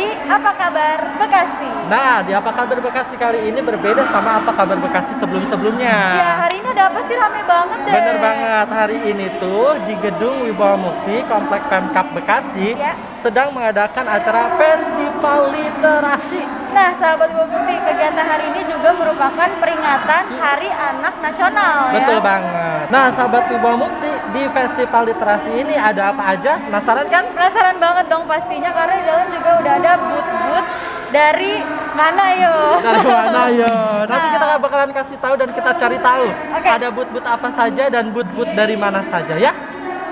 di Apa Kabar Bekasi. Nah, di Apa Kabar Bekasi kali ini berbeda sama Apa Kabar Bekasi sebelum-sebelumnya. Ya, hari ini ada apa sih? Rame banget deh. Bener banget, hari ini tuh di Gedung Wibawa Mukti, Komplek Pemkab Bekasi, sedang mengadakan acara Festival Literasi. Nah, sahabat Wibawa Mukti, kegiatan hari ini juga merupakan peringatan Hari Anak Nasional. Betul banget. Nah, sahabat Wibawa Mukti, di Festival Literasi ini ada apa aja? Penasaran kan? Penasaran banget dong pastinya, karena di dalam juga udah ada booth-booth dari mana yo? Dari mana yo? Nanti kita bakalan kasih tahu dan kita cari tahu. Ada booth-booth apa saja dan booth-booth dari mana saja ya?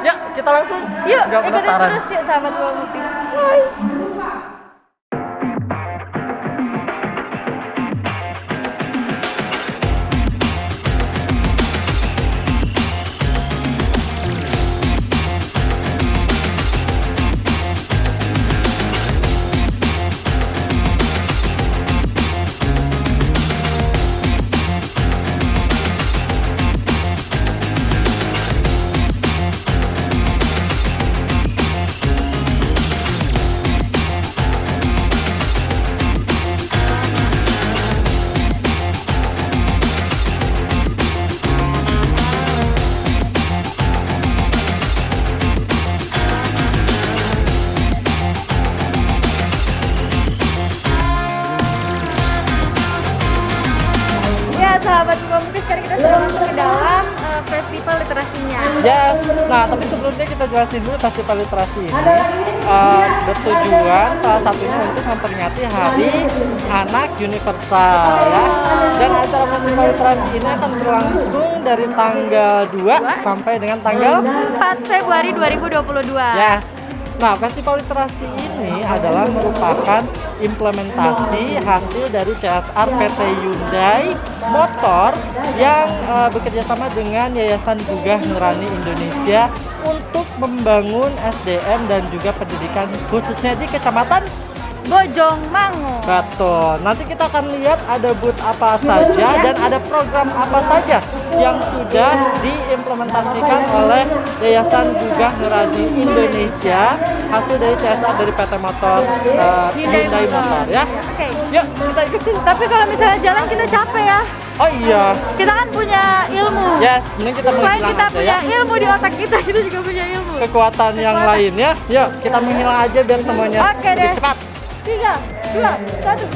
Yuk, kita langsung. Yuk, Gak ikutin penasaran. terus yuk sahabat Wibawa Mukti. Sahabat Wibawa Mukti, sekarang kita sudah masuk ke dalam festival literasinya. Yes, nah tapi sebelumnya kita jelasin dulu festival literasi ini bertujuan salah satunya untuk memperingati Hari Anak Universal ya. Dan acara festival literasi ini akan berlangsung dari tanggal 2 sampai dengan tanggal 4 Februari 2022. Yes. Nah, festival literasi ini adalah merupakan implementasi hasil dari CSR PT Hyundai Motor yang bekerjasama dengan Yayasan Gugah Nurani Indonesia untuk membangun SDM dan juga pendidikan khususnya di Kecamatan Bojongmangu. Betul. Nanti kita akan lihat ada booth apa saja dan ada program apa saja yang sudah diimplementasikan oleh Yayasan Gugah Nurani Indonesia hasil dari CSR dari PT Motor Hyundai Motor ya. Oke. Yuk kita ikutin. Tapi kalau misalnya jalan kita capek ya. Oh iya. Kita kan punya ilmu. Yes, mending kita Selain menghilang kita aja punya ya. ilmu di otak kita juga punya ilmu. Kekuatan yang lain ya. Yuk kita menghilang aja biar semuanya lebih deh. cepat. 3, 2, 1.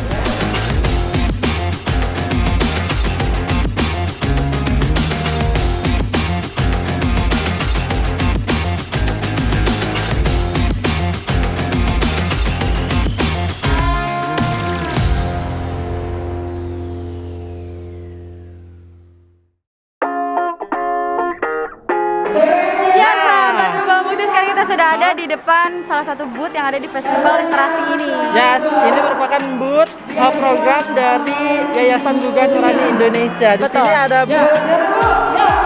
Sudah ada di depan salah satu booth yang ada di festival literasi ini. Yes, ini merupakan booth program dari Yayasan Gugah Nurani Indonesia. Di sini ada booth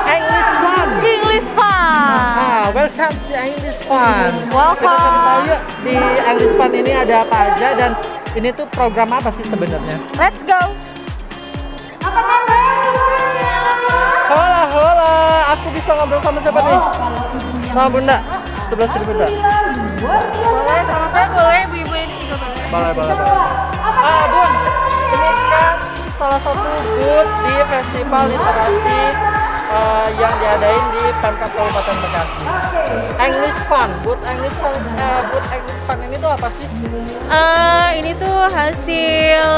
English Fun. English Fun. Welcome to English Fun. Welcome. Kita cari tahu yuk di English Fun ini ada apa aja dan ini tuh program apa sih sebenarnya? Let's go. Apa kabar semuanya? Hola, hola. Aku bisa ngobrol sama siapa nih? Sama Bunda. Sebelah sini Bunda. Boleh, sama saya boleh, ibu-ibu ini juga boleh. Boleh. Bun, ini kan salah satu booth di Festival Literasi yang diadain di Pemkab Kabupaten Bekasi. English Fun, booth English Fun ini tuh apa sih? Ini tuh hasil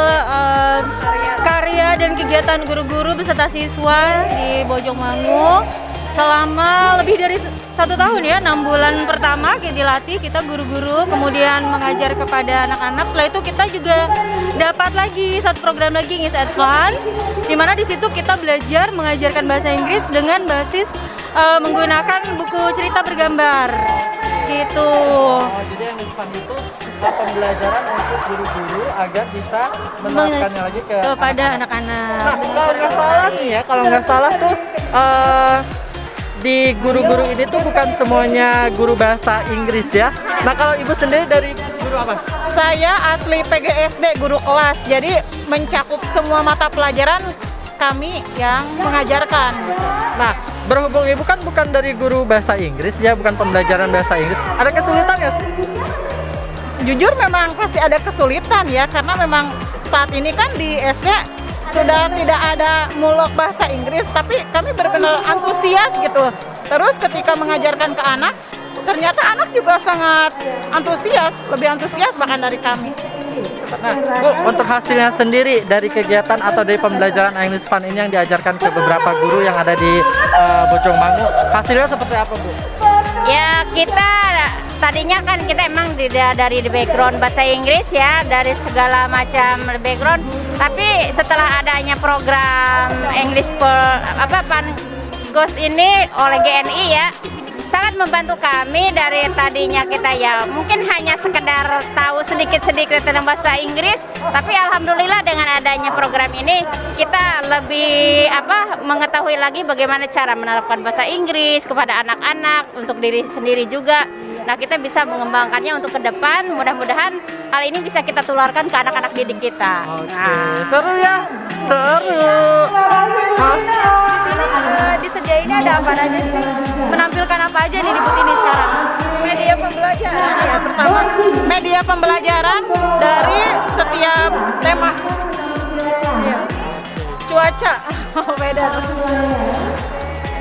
karya dan kegiatan guru-guru beserta siswa di Bojongmangu selama lebih dari 1 tahun ya, 6 bulan pertama kita dilatih, kita guru-guru kemudian mengajar kepada anak-anak. Setelah itu kita juga dapat lagi satu program lagi English Advance, di mana di situ kita belajar mengajarkan bahasa Inggris dengan basis menggunakan buku cerita bergambar gitu. Jadi English Fun itu pembelajaran untuk guru-guru agar bisa menerapkannya lagi kepada anak-anak. Nah, kalau nggak salah nih ya, kalau nggak salah tuh di guru-guru ini tuh bukan semuanya guru bahasa Inggris ya. Nah, kalau Ibu sendiri dari guru apa? Saya asli PGSD, guru kelas. Jadi mencakup semua mata pelajaran kami yang mengajarkan. Nah, berhubung Ibu kan bukan dari guru bahasa Inggris ya, bukan pembelajaran bahasa Inggris. Ada kesulitan nggak sih? jujur memang pasti ada kesulitan ya, karena memang saat ini kan di SD sudah tidak ada mulok bahasa Inggris, tapi kami benar-benar antusias gitu. Terus ketika mengajarkan ke anak, ternyata anak juga sangat antusias, lebih antusias bahkan dari kami. Nah, Bu, untuk hasilnya sendiri dari kegiatan atau dari pembelajaran English Fun ini yang diajarkan ke beberapa guru yang ada di Bojongmangu, hasilnya seperti apa, Bu? Ya, kita tadinya kan kita emang dari background bahasa Inggris ya, dari segala macam background. Tapi setelah adanya program English Ghost ini oleh GNI ya, sangat membantu kami. Dari tadinya kita ya mungkin hanya sekedar tahu sedikit-sedikit tentang bahasa Inggris, tapi alhamdulillah dengan adanya program ini kita lebih mengetahui lagi bagaimana cara menerapkan bahasa Inggris kepada anak-anak, untuk diri sendiri juga. Nah, kita bisa mengembangkannya untuk ke depan. Mudah-mudahan hal ini bisa kita tularkan ke anak-anak didik kita. Oke, seru ya, seru. Disediainnya ada apa aja sih? Menampilkan apa aja nih di booth ini sekarang? Media pembelajaran ya, pertama media pembelajaran dari setiap tema. Ya. Cuaca, beda.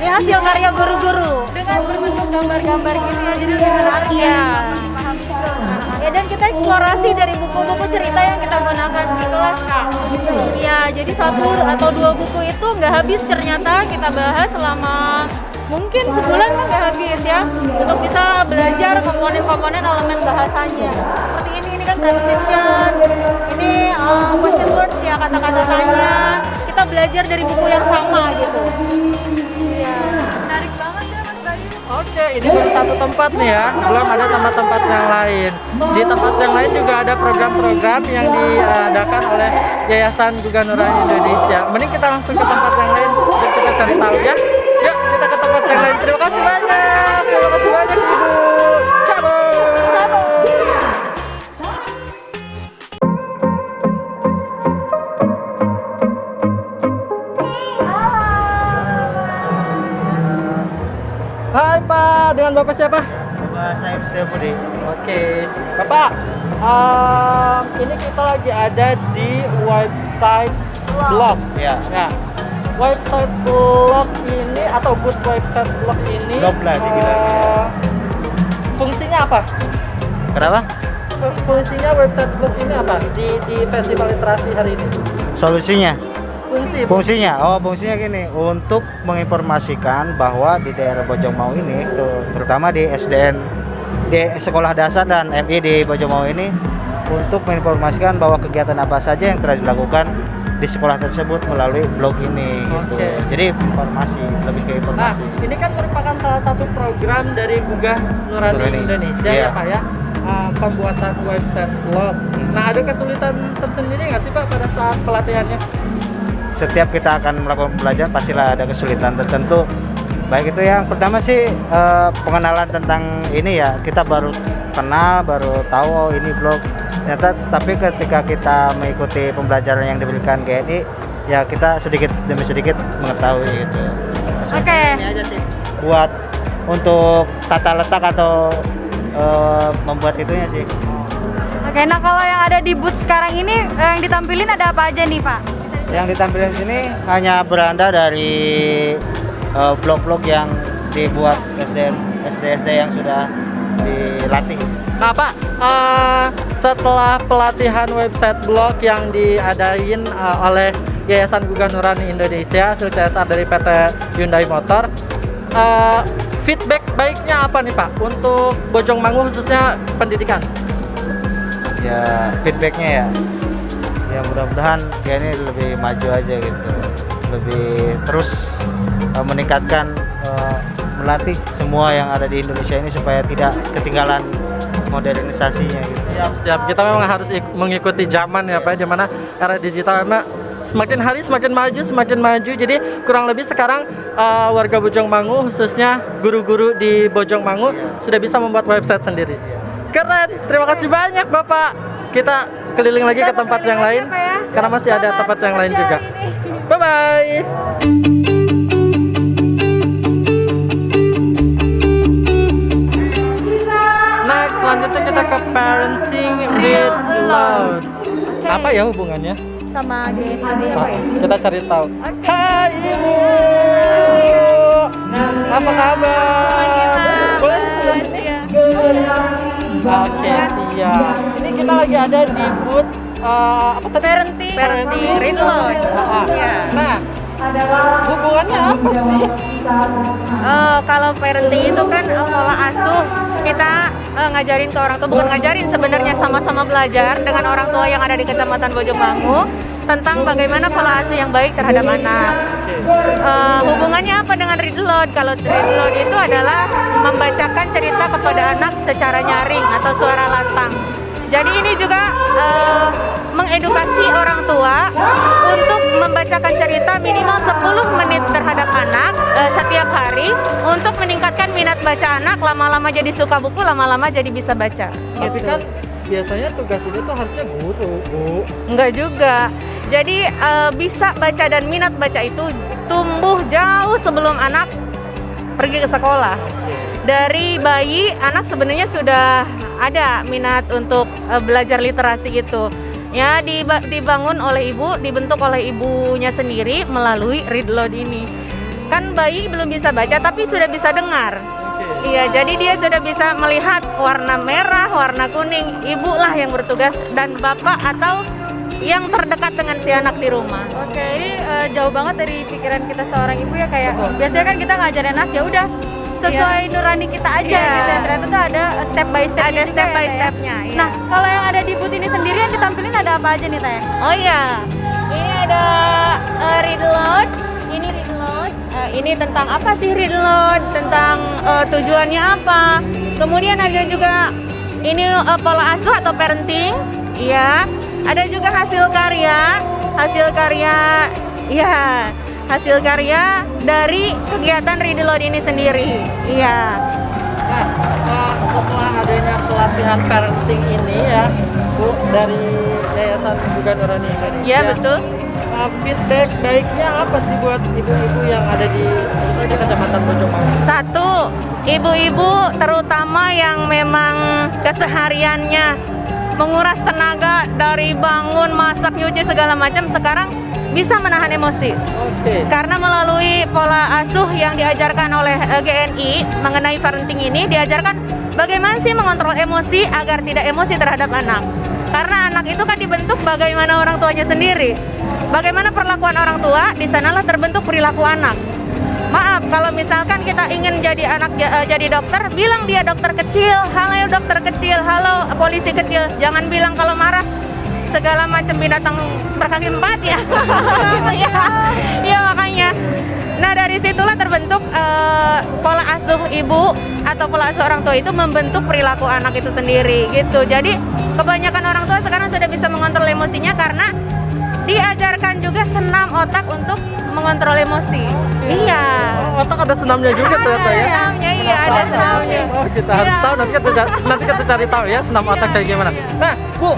Ini hasil karya guru-guru dengan berbentuk gambar-gambar gini ya, jadi lebih menarik ya. Ya, dan kita eksplorasi dari buku-buku cerita yang kita gunakan di kelas, Kak. Iya, jadi 1 atau 2 buku itu nggak habis ternyata kita bahas selama mungkin sebulan kan nggak habis ya, untuk bisa belajar komponen-komponen elemen bahasanya. Seperti ini kan preposition, ini question words ya, kata-kata tanya. Kita belajar dari buku yang sama gitu. Iya, menarik banget ya Mas Bayu. Oke, ini baru satu tempat nih ya, belum ada tempat-tempat yang lain. Di tempat yang lain juga ada program-program yang diadakan oleh Yayasan Guga Nurani Indonesia. Mending kita langsung ke tempat yang lain dan kita cari tahu ya. Yuk, kita ke tempat yang lain. Terima kasih banyak. Terima kasih banyak, Ibu. Ciao. Hai Pak, dengan Bapak siapa? Bapak Saif Setiabudi. Oke, Bapak, ini kita lagi ada di website blog. Ya. Ya, website blog ini atau booth website blog ini. Blog lah dibilang. Fungsinya apa? Kenapa? Fungsinya website blog ini apa di festival literasi hari ini? Solusinya? Fungsinya gini, untuk menginformasikan bahwa di daerah Bojongmangu ini, terutama di SDN, di sekolah dasar dan MI di Bojongmangu ini, untuk menginformasikan bahwa kegiatan apa saja yang telah dilakukan di sekolah tersebut melalui blog ini. Gitu. Oke. Jadi informasi, lebih ke Nah, informasi. ini kan merupakan salah satu program dari Guga Nurani Indonesia Iya. ya Pak ya, pembuatan website blog. Nah, ada kesulitan tersendiri nggak sih Pak pada saat pelatihannya? Setiap kita akan melakukan pembelajaran pastilah ada kesulitan tertentu. Baik itu yang pertama sih pengenalan tentang ini ya, kita baru kenal, baru tahu oh ini blog. Ternyata tapi ketika kita mengikuti pembelajaran yang diberikan GNI ya kita sedikit demi sedikit mengetahui gitu. Oke. Ini aja sih buat untuk tata letak atau membuat itunya sih. Oke, nah kalau yang ada di booth sekarang ini yang ditampilin ada apa aja nih Pak? Yang ditampilkan sini hanya beranda dari blog-blog yang dibuat SD yang sudah dilatih. Nah Pak, setelah pelatihan website blog yang diadain oleh Yayasan Guga Nurani Indonesia hasil CSR dari PT Hyundai Motor, feedback baiknya apa nih Pak untuk Bojongmangu khususnya pendidikan? Ya feedbacknya ya mudah-mudahan kayak ini lebih maju aja gitu, lebih terus meningkatkan melatih semua yang ada di Indonesia ini supaya tidak ketinggalan modernisasinya gitu. Siap, kita memang harus mengikuti zaman ya Pak, di mana era digital memang semakin hari semakin maju. Jadi kurang lebih sekarang warga Bojongmangu khususnya guru-guru di Bojongmangu sudah bisa membuat website sendiri. Keren, terima kasih banyak Bapak. Kita keliling lagi ke tempat yang lain karena masih ada tempat yang lain juga. Bye bye. Next, selanjutnya kita ke parenting Load. Apa ya hubungannya? Sama GNI Oh, kita cari tahu. Hai Ibu. Apa kabar? Boleh Oke, siap. Ini kita lagi ada di booth apa tadi? Parenting Read Load. Nah, hubungannya apa sih? Kalau parenting itu kan pola asuh kita ngajarin ke orang tua, bukan ngajarin sebenarnya, sama-sama belajar dengan orang tua yang ada di Kecamatan Bojongmangu tentang bagaimana pola asuh yang baik terhadap anak. Hubungannya apa dengan Read Load? Kalau Read Load itu adalah membacakan cerita kepada anak secara nyaring atau suara lantang. Jadi ini juga mengedukasi orang tua untuk membacakan cerita minimal 10 menit terhadap anak setiap hari untuk meningkatkan minat baca anak, lama-lama jadi suka buku, lama-lama jadi bisa baca. Tapi Gitu. kan biasanya tugas ini tuh harusnya guru, Bu. Enggak juga. Jadi bisa baca dan minat baca itu tumbuh jauh sebelum anak pergi ke sekolah. Dari bayi anak sebenarnya sudah ada minat untuk belajar literasi gitu. Ya dibangun oleh ibu, dibentuk oleh ibunya sendiri melalui Read Load ini. Kan bayi belum bisa baca tapi sudah bisa dengar. Iya, jadi dia sudah bisa melihat warna merah, warna kuning. Ibu lah yang bertugas dan bapak atau yang terdekat dengan si anak di rumah. Oke, ini jauh banget dari pikiran kita seorang ibu ya, kayak biasanya kan kita ngajarin anak ya udah sesuai nurani kita aja gitu ya. Ternyata tuh ada step by step, ada step by stepnya. Ya. Nah, kalau yang ada di booth ini sendiri yang ditampilin ada apa aja nih, Teh? Oh iya, ini ada Read Load. Ini Read Load. Ini tentang apa sih Read Load? Tentang tujuannya apa? Kemudian ada juga ini pola asuh atau parenting. Iya. Ada juga hasil karya dari kegiatan Read Load ini sendiri. Iya. Nah, setelah adanya pelatihan parenting ini ya, Bu, dari Yayasan Juga Nurani Indonesia. Iya, betul. Feedback baiknya apa sih buat ibu-ibu yang ada di Kecamatan Bojongmangu? Satu, ibu-ibu terutama yang memang kesehariannya menguras tenaga dari bangun, masak, nyuci segala macam, sekarang bisa menahan emosi. Oke. Karena melalui pola asuh yang diajarkan oleh GNI mengenai parenting ini, diajarkan bagaimana sih mengontrol emosi agar tidak emosi terhadap anak. Karena anak itu kan dibentuk bagaimana orang tuanya sendiri. Bagaimana perlakuan orang tua, di sanalah terbentuk perilaku anak. Maaf, kalau misalkan kita ingin jadi anak jadi dokter, bilang dia dokter kecil, halo dokter kecil, halo polisi kecil. Jangan bilang kalau marah segala macam binatang berkaki 4 ya. Gitu ya. Ya makanya. Nah, dari situlah terbentuk pola asuh ibu atau pola asuh orang tua itu membentuk perilaku anak itu sendiri gitu. Jadi kebanyakan orang tua sekarang sudah bisa mengontrol emosinya karena diajarkan juga senam otak untuk mengontrol emosi. Iya. Oh, otak ada senamnya juga ternyata ya. Senamnya, iya ada senamnya. Oh, kita harus tahu, nanti kita cari tahu ya senam otak kayak gimana. Nah, Bu,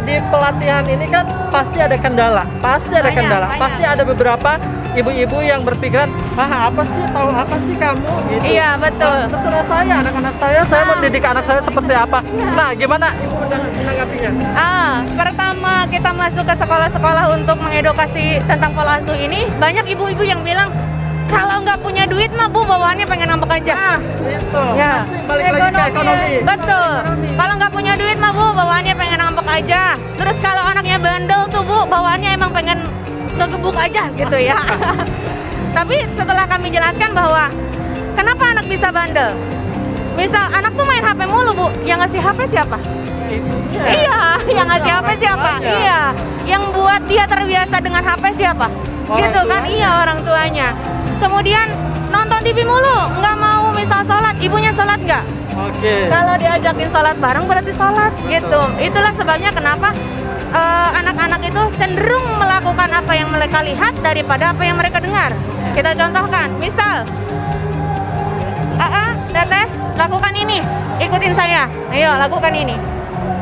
di pelatihan ini kan pasti ada kendala. Pasti ada beberapa ibu-ibu yang berpikiran, apa sih kamu gitu. Iya, betul. Terserah saya, anak-anak saya mau mendidik anak saya seperti apa. Nah, gimana Ibu menanggapinya? Pertama kita masuk ke sekolah-sekolah untuk mengedukasi tentang pola asuh ini, banyak ibu-ibu yang bilang kalau nggak punya duit mah Bu bawaannya pengen ngambek aja. Itu. Ya. Balik lagi ke ekonomi. Betul. Kalau nggak punya duit mah Bu bawaannya pengen ngambek aja. Terus kalau anaknya bandel tuh Bu bawaannya emang pengen ngegebuk aja gitu ya. Tapi setelah kami jelaskan bahwa kenapa anak bisa bandel? Misal anak tuh main HP mulu Bu, yang ngasih HP siapa? Iya, yang ngasih HP siapa? Iya, yang buat dia terbiasa dengan HP siapa? Gitu kan? Iya, orang tuanya. Kemudian nonton TV mulu, nggak mau misal sholat, ibunya sholat nggak? Oke. Kalau diajakin sholat bareng berarti sholat gitu. Itulah sebabnya kenapa anak-anak itu cenderung melakukan apa yang mereka lihat daripada apa yang mereka dengar. Kita contohkan, misal Teteh, lakukan ini, ikutin saya. Ayo, lakukan ini.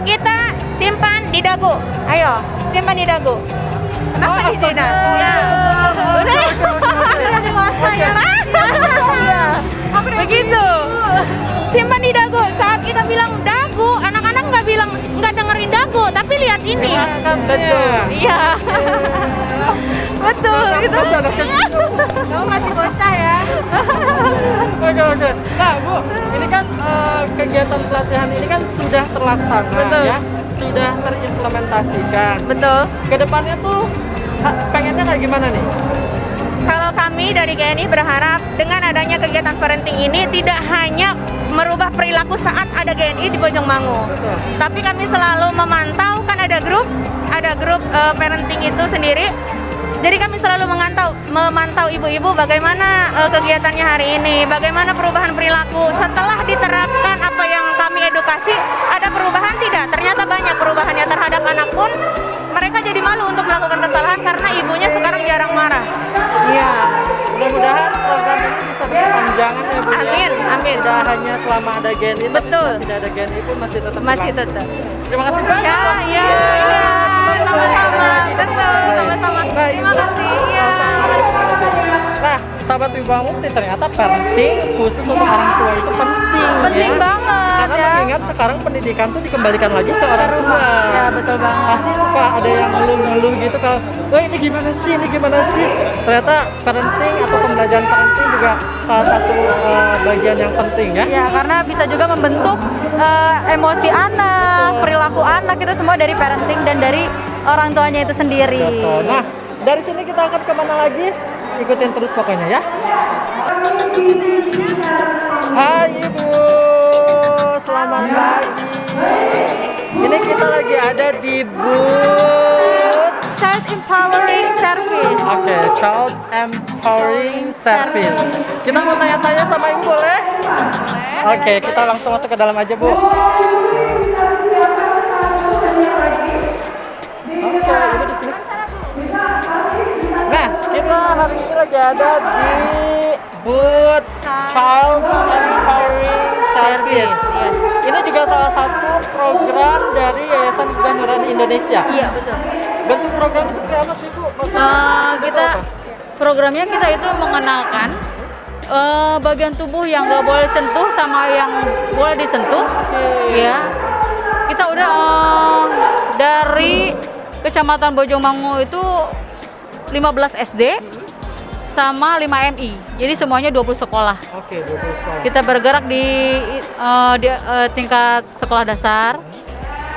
Kita simpan di dagu. Ayo, simpan di dagu. Kenapa di sini? Ya, udah dewasa ya. Begitu. Simpan di dagu. Saat kita bilang dagu, anak-anak nggak dengerin dagu, tapi ini. Kamu Betul. Iya. Betul. Gitu. masih anak kecil. Kamu masih bocah ya. Oke. Nah, Bu, ini kan kegiatan pelatihan ini kan sudah terlaksana Betul. ya, sudah terimplementasikan. Betul. Kedepannya tuh pengennya kayak gimana nih? Kalau kami dari GNI berharap dengan adanya kegiatan parenting ini tidak hanya merubah perilaku saat ada GNI di Bojongmangu, tapi kami selalu memantau, kan ada grup parenting itu sendiri. Jadi kami selalu memantau ibu-ibu bagaimana kegiatannya hari ini, bagaimana perubahan perilaku. Setelah diterapkan apa yang kami edukasi, ada perubahan tidak? Ternyata banyak perubahannya terhadap anak pun. Mereka jadi malu untuk melakukan kesalahan karena ibunya sekarang jarang marah. Iya. Mudah-mudahan program ini bisa berkepanjangan ya, Bu. Amin, amin. Tidak hanya selama ada GNI, tapi Betul. setelah tidak ada GNI pun masih tetap Masih berlangsung. tetap. Terima kasih banyak. Ya, Bu. iya, sama-sama. Betul, sama-sama. Terima kasih. Ya. Nah, sahabat Wibawa Mukti, ternyata parenting khusus untuk orang tua itu penting. Penting ya. banget, Karena ya. mengingat sekarang pendidikan tuh dikembalikan lagi ke orang tua. Ya, betul banget. Pasti suka ada yang ngeluh-ngeluh gitu kalau, wah ini gimana sih? Ternyata parenting atau pembelajaran parenting juga salah satu bagian yang penting ya. Ya, karena bisa juga membentuk emosi anak, perilaku anak, itu semua dari parenting dan dari orang tuanya itu sendiri. Betul. Nah, dari sini kita akan kemana lagi? Ikutin terus pokoknya ya. Hai Ibu, selamat pagi. Ini kita lagi ada di booth Child Empowering Service. Oke, Child Empowering Service. Kita mau tanya-tanya sama Ibu boleh? Oke, kita langsung masuk ke dalam aja, Bu. Oke, Ibu di sini. Nah, kita hari ini lagi ada di booth Child Empowering Service. Iya. Ini juga salah satu program dari Yayasan Ibdah Nurani Indonesia. Iya, betul. Bentuk programnya seperti apa sih, Bu? Maksudnya Kita apa? programnya kita itu mengenalkan bagian tubuh yang nggak boleh disentuh sama yang boleh disentuh. Ya, kita udah dari Kecamatan Bojongmangu itu 15 SD sama 5 MI. Jadi semuanya 20 sekolah. Oke, 20 sekolah. Kita bergerak di tingkat sekolah dasar,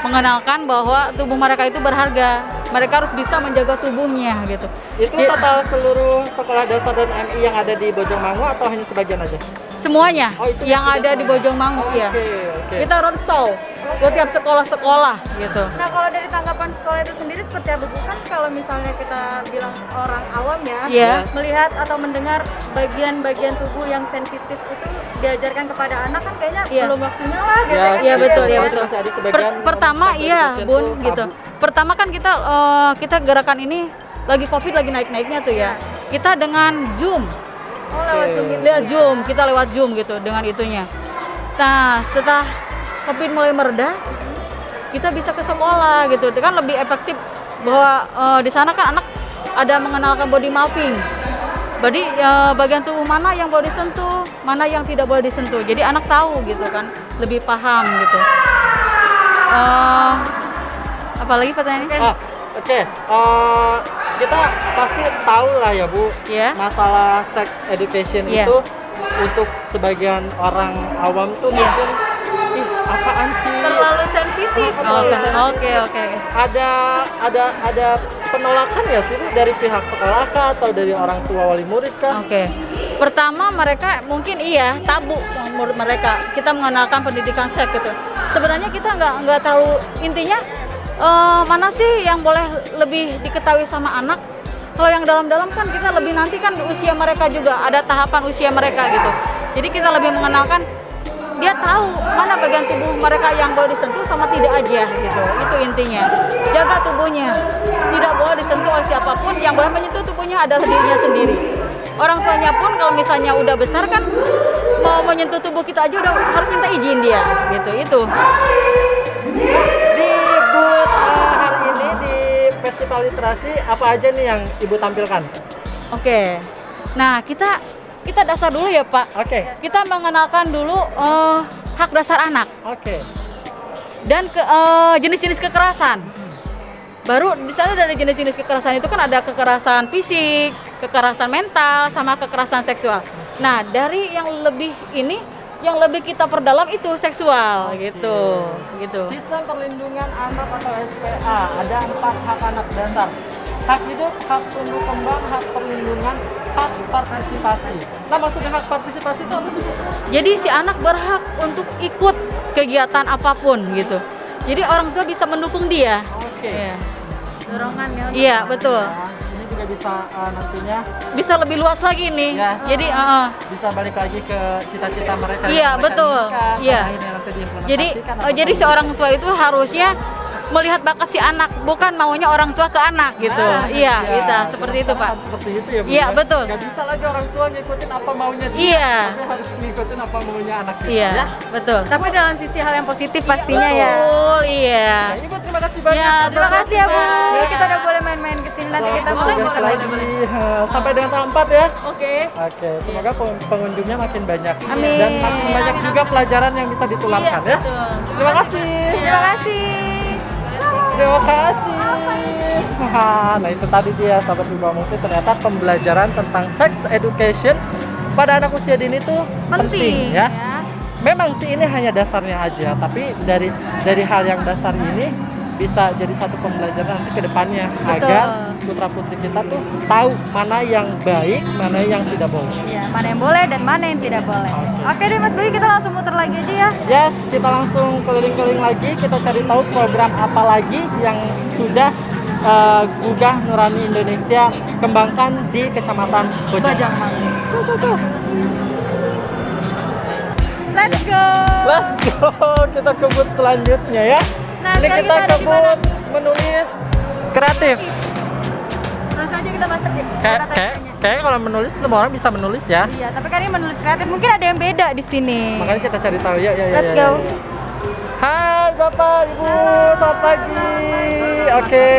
mengenalkan bahwa tubuh mereka itu berharga. Mereka harus bisa menjaga tubuhnya gitu. Itu total seluruh sekolah dasar dan MI yang ada di Bojongmangu atau hanya sebagian aja? Semuanya Oh, itu yang sudah ada di Bojongmangu ya. Oke. Kita roadshow ke tiap sekolah-sekolah gitu. Nah, kalau dari tanggapan sekolah itu sendiri seperti apa, Bu? Kan kalau misalnya kita bilang orang awam ya, Iya. melihat atau mendengar bagian-bagian tubuh yang sensitif itu diajarkan kepada anak kan kayaknya Iya. belum waktunya lah. Iya betul ya betul. Masih ada sebagian Pertama iya pasien Bun tuh gitu. tabu. Pertama kan kita gerakan ini lagi Covid lagi naik-naiknya tuh ya. Kita dengan Zoom. Oh, lewat Zoom gitu. Lihat Zoom, kita lewat Zoom gitu dengan itunya. Nah, setelah Covid mulai mereda, kita bisa ke sekolah gitu. Kan lebih efektif bahwa di sana kan anak ada mengenalkan body mapping. Jadi bagian tubuh mana yang boleh disentuh, mana yang tidak boleh disentuh. Jadi anak tahu gitu kan, lebih paham gitu. Apalagi pertanyaannya? Oke. Kita pasti tahu lah ya, Bu. Iya. Masalah sex education Iya. itu untuk sebagian orang awam tuh Iya. mungkin apaan sih? Terlalu sensitif. Oke. Ada penolakan ya sih Bu, dari pihak sekolah kah atau dari orang tua wali murid kah? Oke. Pertama mereka mungkin iya tabu menurut mereka. Kita mengenalkan pendidikan seks gitu. Sebenarnya kita nggak terlalu intinya mana sih yang boleh lebih diketahui sama anak. Kalau yang dalam-dalam kan kita lebih nanti kan usia mereka juga ada tahapan usia mereka gitu. Jadi kita lebih mengenalkan dia tahu mana bagian tubuh mereka yang boleh disentuh sama tidak aja gitu. Itu intinya. Jaga tubuhnya. Tidak boleh disentuh oleh siapapun. Yang boleh menyentuh tubuhnya adalah dirinya sendiri. Orang tuanya pun kalau misalnya udah besar kan mau menyentuh tubuh kita aja udah harus minta izin dia gitu. Itu. Di booth hari ini di Festival Literasi apa aja nih yang Ibu tampilkan? Oke. Nah, kita dasar dulu ya, Pak. Oke. Kita mengenalkan dulu hak dasar anak Oke. dan jenis-jenis kekerasan. Baru di sana ada jenis-jenis kekerasan itu kan ada kekerasan fisik, kekerasan mental, sama kekerasan seksual. Nah, dari yang lebih ini, yang lebih kita perdalam itu seksual gitu. Sistem Perlindungan Anak atau SPA ada 4 hak anak dasar. Hak hidup, hak tumbuh kembang, hak perlindungan, hak partisipasi. Nah, maksudnya hak partisipasi itu apa sih? Jadi si anak berhak untuk ikut kegiatan apapun gitu. Jadi orang tua bisa mendukung dia. Oke. Iya. Dorongan ya. Iya, betul. Nah, ini juga bisa nantinya Bisa lebih luas lagi nih. Ya. Jadi bisa balik lagi ke cita-cita mereka. Iya, yang mereka betul. inginkan. Iya. Nah, ini nanti diimplementasikan atau jadi si orang tua itu harusnya melihat bakat si anak, bukan maunya orang tua ke anak gitu. Iya, gitu. Seperti itu, Pak. Seperti itu ya, Bu. Iya, ya? betul. Gak bisa lagi orang tua ngikutin apa maunya dia. Iya. Tapi harus ngikutin apa maunya anak kita. Iya, Ya. betul. Tapi dalam sisi hal yang positif pastinya ya. Betul, iya. Nah, Ibu terima kasih banyak. Ya, Terima kasih ya Bu. Ya. Kita udah boleh main-main ke sini, nanti kita Boleh, mau boleh, boleh. Sampai dengan tahap 4 ya. Oke. Oke, semoga pengunjungnya makin banyak. Amin. Dan makin banyak juga pelajaran yang bisa ditularkan ya. betul. Terima kasih. Terima kasih. Terima kasih. Nah, itu tadi dia sahabat Bima Mukti, ternyata pembelajaran tentang sex education pada anak usia dini itu penting ya. Memang sih ini hanya dasarnya aja, tapi dari hal yang dasar ini bisa jadi satu pembelajaran nanti ke depannya agar putra-putri kita tuh tahu mana yang baik, mana yang tidak boleh. Ya, mana yang boleh dan mana yang tidak boleh. Oke deh Mas Bayu, kita langsung muter lagi aja ya. Yes, kita langsung keliling-keliling lagi, kita cari tahu program apa lagi yang sudah Gugah Nurani Indonesia kembangkan di Kecamatan Bojongmangu. Tuh. Let's go. Let's go, kita ke booth selanjutnya ya. Nah, Ini sekarang kita kita ke ada di mana? booth menulis kreatif. Langsung aja kita masuk ya. Kita tanya-tanya. Kayak kalau menulis semua orang bisa menulis ya. Iya, tapi kan ini menulis kreatif, mungkin ada yang beda di sini. Makanya kita cari tahu ya. Let's go. Hai Bapak, Ibu, selamat pagi. Oke.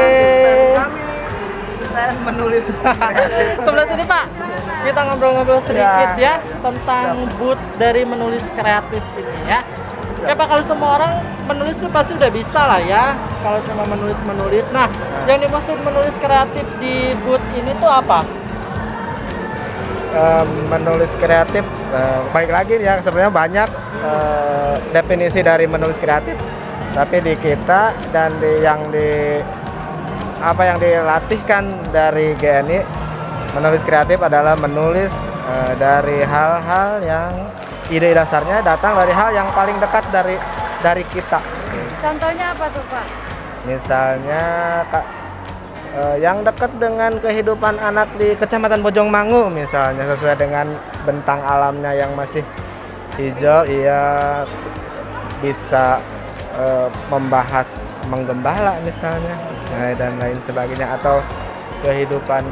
Saya menulis. Sebelah sini Pak, kita ngobrol-ngobrol sedikit ya tentang booth dari menulis kreatif ini ya. Ya Pak, kalau semua orang menulis tuh pasti udah bisa lah ya. Kalau cuma menulis. Nah, yang dimaksud menulis kreatif di booth ini tuh apa? Menulis kreatif, baik lagi ya, sebenarnya banyak definisi dari menulis kreatif. Tapi di kita dan yang dilatihkan dari GNI, menulis kreatif adalah menulis dari hal-hal yang ide dasarnya datang dari hal yang paling dekat dari kita. Contohnya apa tuh Pak? Misalnya yang dekat dengan kehidupan anak di Kecamatan Bojongmangu, misalnya sesuai dengan bentang alamnya yang masih hijau, ia bisa membahas menggembala misalnya, dan lain sebagainya, atau kehidupan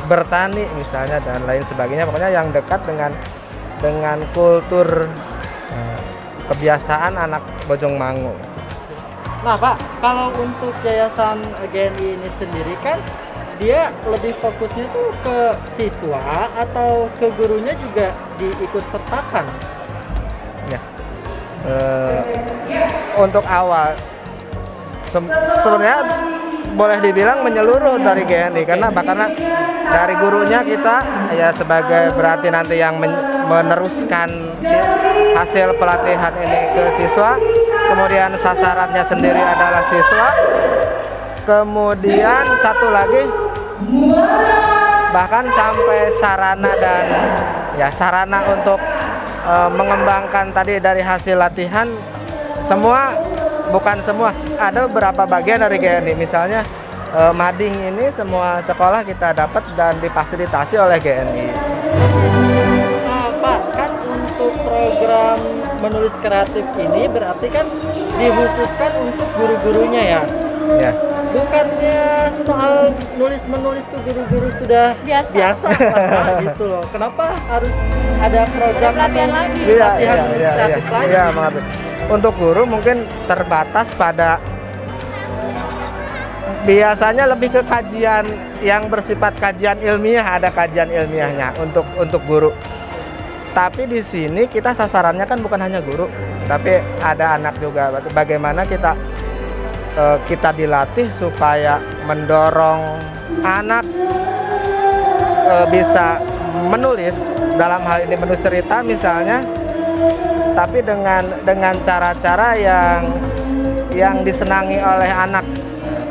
bertani misalnya dan lain sebagainya. Pokoknya yang dekat dengan kultur kebiasaan anak Bojongmangu. Nah Pak, kalau untuk Yayasan GNI ini sendiri kan dia lebih fokusnya tuh ke siswa atau ke gurunya juga diikut sertakan? Ya. Untuk awal sebenarnya boleh dibilang menyeluruh dari GNI, karena dari gurunya kita ya sebagai berarti nanti yang meneruskan hasil pelatihan ini ke siswa, kemudian sasarannya sendiri adalah siswa, kemudian satu lagi bahkan sampai sarana untuk mengembangkan tadi dari hasil latihan. Bukan semua, ada beberapa bagian dari GNI, misalnya mading ini semua sekolah kita dapat dan difasilitasi oleh GNI. Pak, kan untuk program menulis kreatif ini berarti kan dikhususkan untuk guru-gurunya ya? Ya. Bukannya soal nulis-menulis tuh guru-guru sudah biasa lah, gitu loh. Kenapa harus ada program pelatihan lagi? Latihan menulis kreatif lagi? Iya, mengerti. Untuk guru mungkin terbatas pada biasanya lebih ke kajian yang bersifat kajian ilmiah, ada kajian ilmiahnya untuk guru. Tapi di sini kita sasarannya kan bukan hanya guru, tapi ada anak juga. Bagaimana kita kita dilatih supaya mendorong anak bisa menulis, dalam hal ini menulis cerita misalnya, tapi dengan cara-cara yang disenangi oleh anak.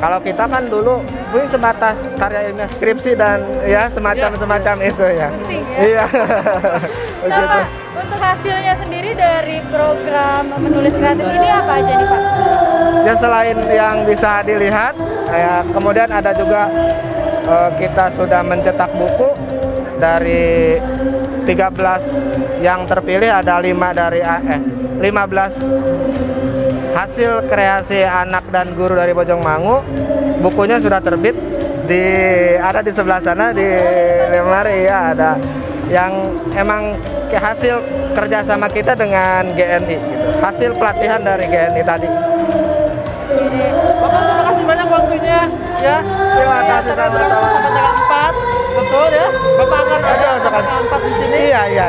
Kalau kita kan dulu mungkin sebatas karya ilmiah, skripsi dan ya semacam itu ya. Penting ya. Iya. Nah, Begitu. Pak, untuk hasilnya sendiri dari program menulis kreatif ini apa aja nih Pak? Ya selain yang bisa dilihat, ya, kemudian ada juga kita sudah mencetak buku dari 13 yang terpilih, ada 15 hasil kreasi anak dan guru dari Bojongmangu. Bukunya sudah terbit, ada di sebelah sana di lemari ya, ada yang emang hasil kerjasama kita dengan GNI gitu. Hasil pelatihan dari GNI tadi. Bapak terima kasih banyak waktunya ya. Terima kasih sama-sama. Sampai tanggal 4. Betul ya. Bapak akan ada tanggal 4 di sini. Iya.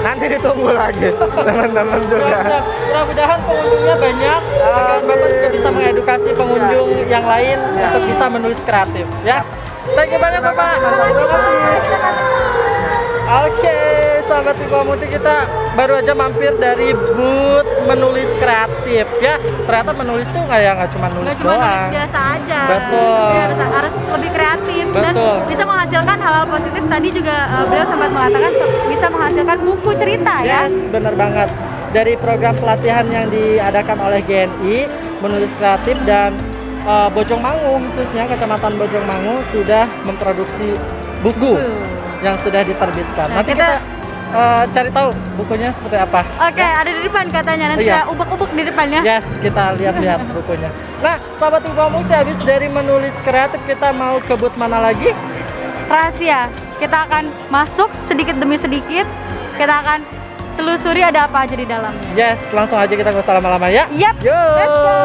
Nanti ditunggu lagi teman-teman juga. Mudah-mudahan pengunjungnya banyak agar Bapak juga bisa mengedukasi pengunjung yang lain untuk bisa menulis kreatif ya. Thank you banyak Bapak. Terima kasih. Oke, sahabat Ibu Muti, kita baru aja mampir dari booth menulis kreatif ya. Ternyata menulis tuh nggak cuma nulis Nggak cuma doang. nulis biasa aja. Betul. Ya, harus lebih kreatif dan Betul. bisa menghasilkan hal-hal positif. Tadi juga beliau sempat mengatakan bisa menghasilkan buku cerita ya. Yes, benar banget. Dari program pelatihan yang diadakan oleh GNI menulis kreatif dan Bojongmangu, khususnya Kecamatan Bojongmangu sudah memproduksi buku yang sudah diterbitkan. Nah, Nanti kita cari tahu bukunya seperti apa. Oke, ada di depan katanya. Nanti Iya. kita ubek-ubek di depannya. Yes, kita lihat-lihat bukunya. Nah, sahabat Ibu Muti, habis dari menulis kreatif kita mau ke booth mana lagi? Rahasia. Kita akan masuk sedikit demi sedikit. Kita akan telusuri ada apa aja di dalamnya. Yes, langsung aja kita nggak usah lama-lama ya. Yap. Yo. Let's go.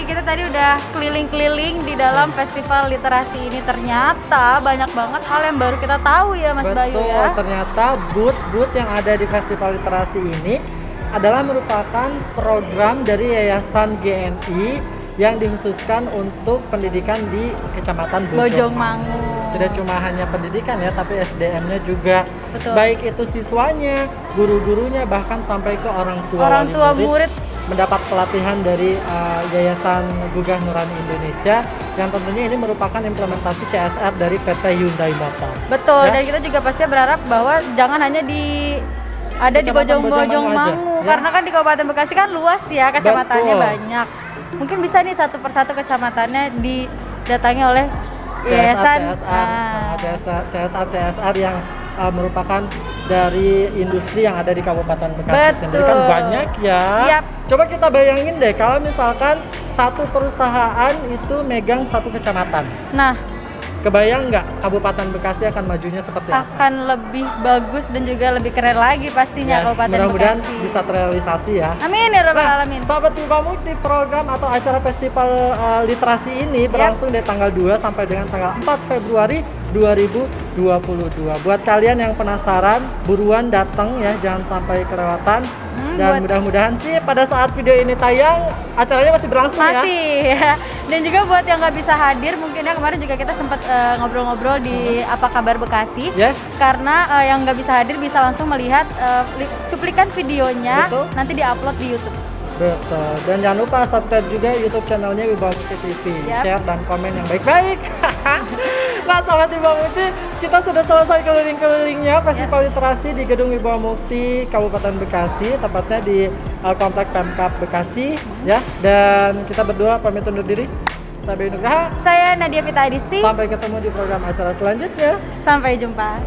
Kita tadi udah keliling-keliling di dalam festival literasi ini. Ternyata banyak banget hal yang baru kita tahu ya Mas Bayu Betul, ya. ternyata booth yang ada di festival literasi ini adalah merupakan program dari Yayasan GNI yang dikhususkan untuk pendidikan di Kecamatan Bojongmangu. Tidak cuma hanya pendidikan ya, tapi SDM-nya juga. Betul. Baik itu siswanya, guru-gurunya, bahkan sampai ke orang tua wali murid mendapat pelatihan dari Yayasan Gugah Nurani Indonesia yang tentunya ini merupakan implementasi CSR dari PT Hyundai Motor. Betul, Ya. dan kita juga pasti berharap bahwa jangan hanya ada di Kecamatan Bojongmangu Bojongmangu, aja, ya. karena kan di Kabupaten Bekasi kan luas ya, kecamatannya Betul. banyak. Mungkin bisa nih satu persatu kecamatannya didatangi oleh Yayasan CSR yang merupakan dari industri yang ada di Kabupaten Bekasi sendiri kan Betul. banyak ya. Yap. Coba kita bayangin deh kalau misalkan satu perusahaan itu megang satu kecamatan. Nah, Kebayang nggak Kabupaten Bekasi akan majunya seperti apa? akan lebih bagus dan juga lebih keren lagi pastinya Kabupaten mudah-mudahan Bekasi. bisa terrealisasi ya. Amin ya rabbal Nah, alamin. sahabat Ibu Muti, program atau acara festival literasi ini berlangsung dari tanggal 2 sampai dengan tanggal 4 Februari 2022. Buat kalian yang penasaran, buruan datang ya, jangan sampai kelewatan. Dan mudah-mudahan sih pada saat video ini tayang, acaranya masih berlangsung ya. Masih ya. Dan juga buat yang nggak bisa hadir, mungkin ya kemarin juga kita sempat ngobrol-ngobrol di Apa Kabar Bekasi. Yes. Karena yang nggak bisa hadir bisa langsung melihat cuplikan videonya, Betul. nanti diupload di YouTube. Betul. Dan jangan lupa subscribe juga YouTube channelnya Wibawa Mukti TV. Yap. Share dan komen yang baik-baik. Nah, sahabat Wibawa Mukti, kita sudah selesai keliling-kelilingnya Festival Literasi di Gedung Wibawa Mukti Kabupaten Bekasi, tepatnya di Komplek Pemkab Bekasi, ya. Dan kita berdua pamit undur diri. Saya Bayu Nugraha. Saya Nadia Vita Adisti. Sampai ketemu di program acara selanjutnya. Sampai jumpa.